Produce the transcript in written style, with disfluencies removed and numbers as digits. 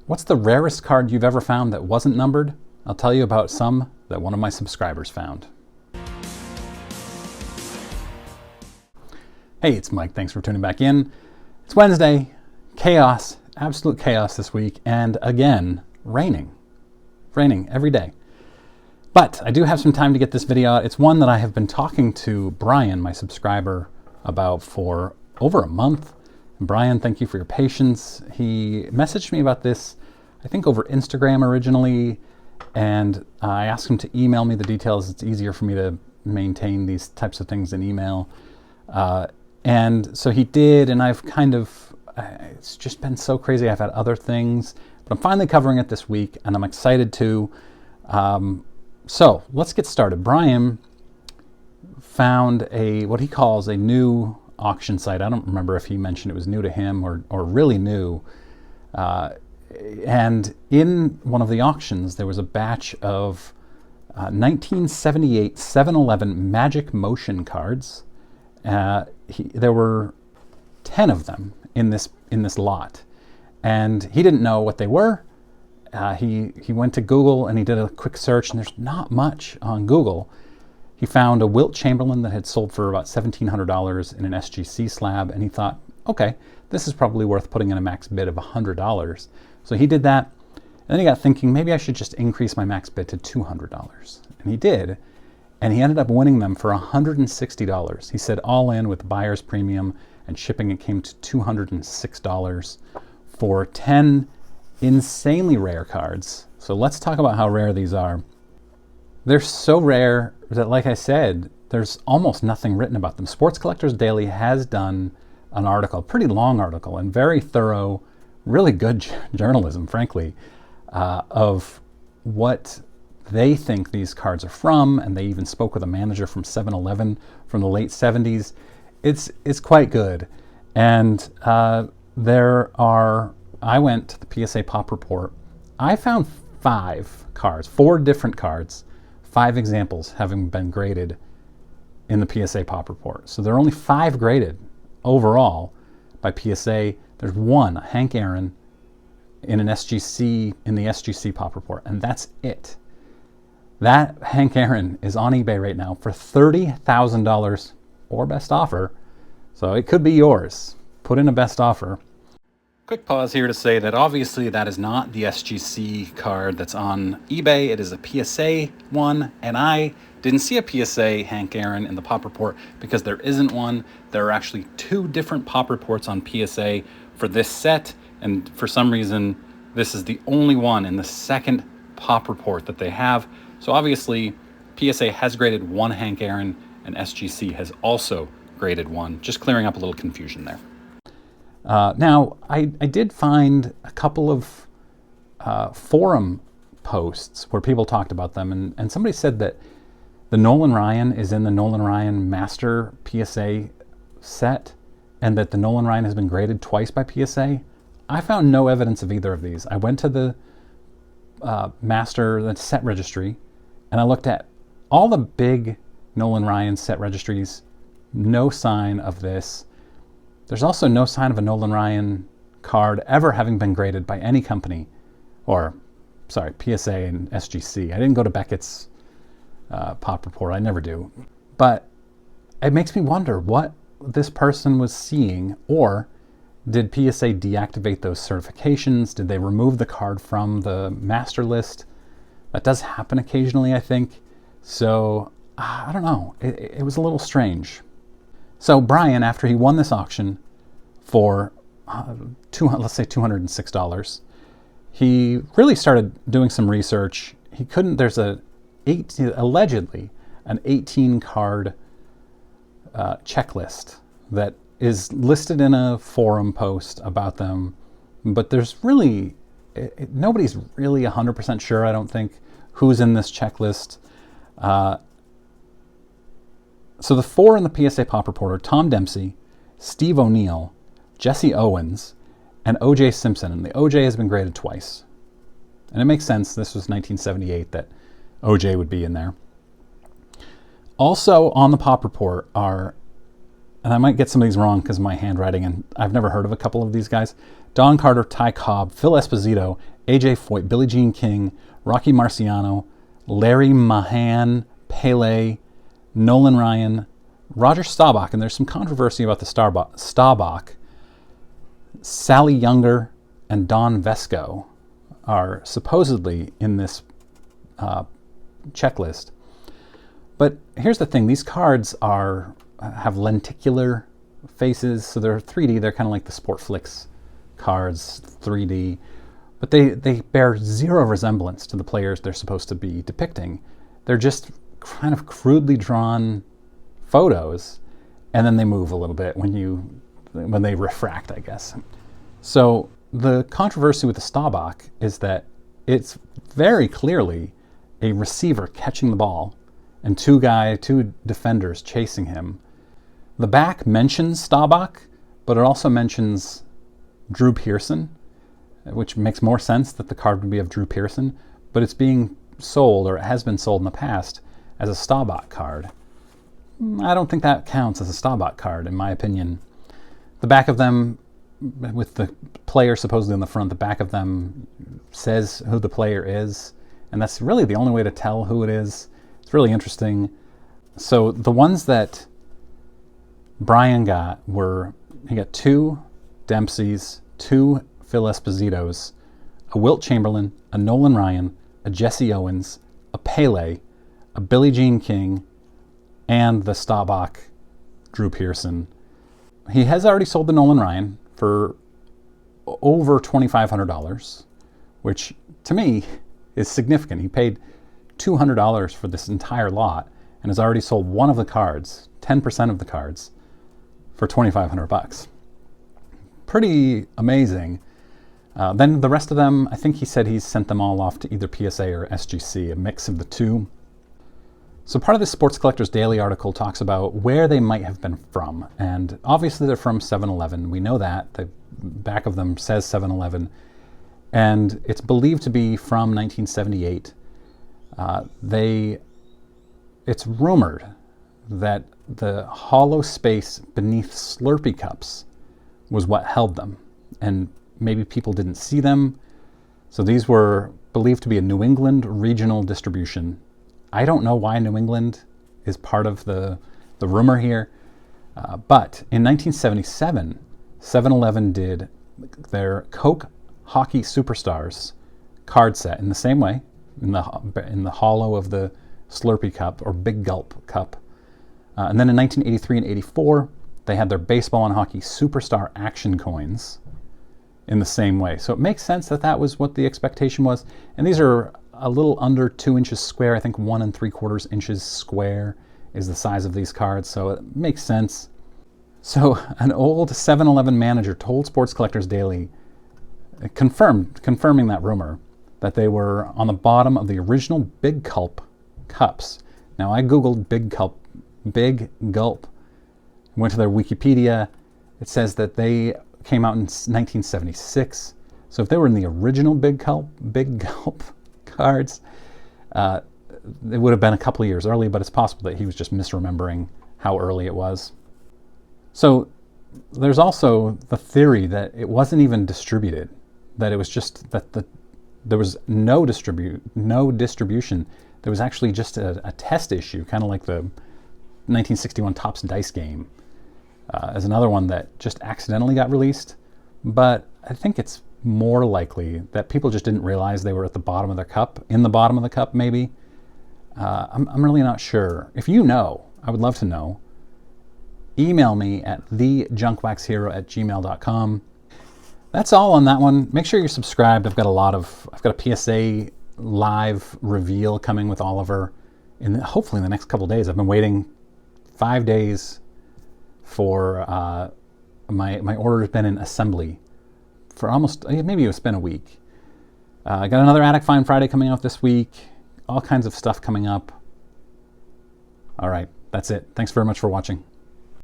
What's the rarest card you've ever found that wasn't numbered? I'll tell you about some that one of my subscribers found. Hey, it's Mike. Thanks for tuning back in. It's Wednesday. Chaos, absolute chaos this week. And again, raining every day. But I do have some time to get this video out. It's one that I have been talking to Brian, my subscriber, about for over a month. And Brian, thank you for your patience. He messaged me about this, I think over Instagram originally, and I asked him to email me the details. It's easier for me to maintain these types of things in email. And so he did, and I've it's just been so crazy. I've had other things, but I'm finally covering it this week, and I'm excited to. So let's get started. Brian found what he calls a new auction site. I don't remember if he mentioned it was new to him or really new. And in one of the auctions, there was a batch of 1978 7-Eleven Magic Motion cards. There were 10 of them in this lot, and he didn't know what they were. He went to Google and he did a quick search, and there's not much on Google. He found a Wilt Chamberlain that had sold for about $1,700 in an SGC slab, and he thought, okay, this is probably worth putting in a max bid of $100. So he did that, and then he got thinking, maybe I should just increase my max bid to $200. And he did, and he ended up winning them for $160. He said all in with buyer's premium and shipping, it came to $206 for 10 insanely rare cards. So let's talk about how rare these are. They're so rare that, like I said, there's almost nothing written about them. Sports Collectors Daily has done an article, a pretty long article, and very thorough, really good journalism, frankly, of what they think these cards are from, and they even spoke with a manager from 7-Eleven from the late 70s. It's quite good. And I went to the PSA Pop Report. I found 4 different cards, 5 examples having been graded in the PSA Pop Report. So there are only 5 graded overall by PSA. There's one, Hank Aaron, in the SGC Pop Report, and that's it. That Hank Aaron is on eBay right now for $30,000 or best offer. So it could be yours. Put in a best offer. Quick pause here to say that obviously that is not the SGC card that's on eBay. It is a PSA one, and I didn't see a PSA Hank Aaron in the Pop Report because there isn't one. There are actually 2 different Pop Reports on PSA for this set, and for some reason this is the only one in the second Pop Report that they have. So obviously PSA has graded one Hank Aaron, and SGC has also graded one. Just clearing up a little confusion there. Now, I did find a couple of forum posts where people talked about them, and somebody said that the Nolan Ryan is in the Nolan Ryan Master PSA set, and that the Nolan Ryan has been graded twice by PSA. I found no evidence of either of these. I went to the the set registry, and I looked at all the big Nolan Ryan set registries. No sign of this. There's also no sign of a Nolan Ryan card ever having been graded by any company, PSA and SGC. I didn't go to Beckett's Pop Report. I never do. But it makes me wonder what this person was seeing, or did PSA deactivate those certifications? Did they remove the card from the master list? That does happen occasionally, I think. So, I don't know. It was a little strange. So Brian, after he won this auction for let's say $206, he really started doing some research. There's allegedly an 18 card checklist that is listed in a forum post about them, but there's really, nobody's really 100% sure, I don't think, who's in this checklist. So the 4 in the PSA Pop Report are Tom Dempsey, Steve O'Neill, Jesse Owens, and O.J. Simpson. And the O.J. has been graded twice. And it makes sense. This was 1978 that O.J. would be in there. Also on the Pop Report are, and I might get some of these wrong because of my handwriting, and I've never heard of a couple of these guys, Don Carter, Ty Cobb, Phil Esposito, AJ Foyt, Billie Jean King, Rocky Marciano, Larry Mahan, Pele, Nolan Ryan, Roger Staubach, and there's some controversy about the Staubach. Sally Younger and Don Vesco are supposedly in this checklist. But here's the thing, these cards have lenticular faces, so they're 3D, they're kind of like the Sportflix cards, 3D, but they bear zero resemblance to the players they're supposed to be depicting. They're just kind of crudely drawn photos, and then they move a little bit when they refract, I guess. So the controversy with the Staubach is that it's very clearly a receiver catching the ball and two defenders chasing him. The back mentions Staubach, but it also mentions Drew Pearson, which makes more sense that the card would be of Drew Pearson, but it's being sold, or it has been sold in the past, as a Staubach card. I don't think that counts as a Staubach card, in my opinion. The back of them, with the player supposedly on the front, the back of them says who the player is, and that's really the only way to tell who it is. It's really interesting. So the ones that Brian got he got 2 Dempseys, 2 Phil Espositos, a Wilt Chamberlain, a Nolan Ryan, a Jesse Owens, a Pele, a Billie Jean King, and the Staubach Drew Pearson. He has already sold the Nolan Ryan for over $2,500, which to me is significant. He paid $200 for this entire lot and has already sold one of the cards, 10% of the cards, for $2,500. Pretty amazing. Then the rest of them, I think he said he's sent them all off to either PSA or SGC, a mix of the two. So part of this Sports Collectors Daily article talks about where they might have been from. And obviously they're from 7-Eleven. We know that. The back of them says 7-Eleven. And it's believed to be from 1978. It's rumored that the hollow space beneath Slurpee cups was what held them. And maybe people didn't see them. So these were believed to be a New England regional distribution. I don't know why New England is part of the rumor here, but in 1977, 7-Eleven did their Coke Hockey Superstars card set in the same way, in the hollow of the Slurpee cup or Big Gulp cup. And then in 1983 and 84, they had their baseball and hockey Superstar action coins in the same way. So it makes sense that that was what the expectation was. And these are a little under 2 inches square. I think 1 3/4 inches square is the size of these cards, so it makes sense. So an old 7-Eleven manager told Sports Collectors Daily, confirming that rumor, that they were on the bottom of the original Big Gulp cups. Now I googled Big Gulp, went to their Wikipedia. It says that they came out in 1976. So if they were in the original Big Gulp cards, it would have been a couple of years early, but it's possible that he was just misremembering how early it was. So there's also the theory that it wasn't even distributed, that it was just that there was no distribution. There was actually just a test issue, kind of like the 1961 Topps Dice game, as another one that just accidentally got released. But I think it's more likely that people just didn't realize they were at the bottom of their cup, in the bottom of the cup maybe. I'm really not sure. If you know, I would love to know. Email me at thejunkwashero@gmail.com. That's all on that one. Make sure you're subscribed. I've got a PSA live reveal coming with Oliver hopefully in the next couple days. I've been waiting 5 days for my order has been in assembly for almost, maybe it's been a week. I got another Attic Find Friday coming out this week. All kinds of stuff coming up. All right, that's it. Thanks very much for watching.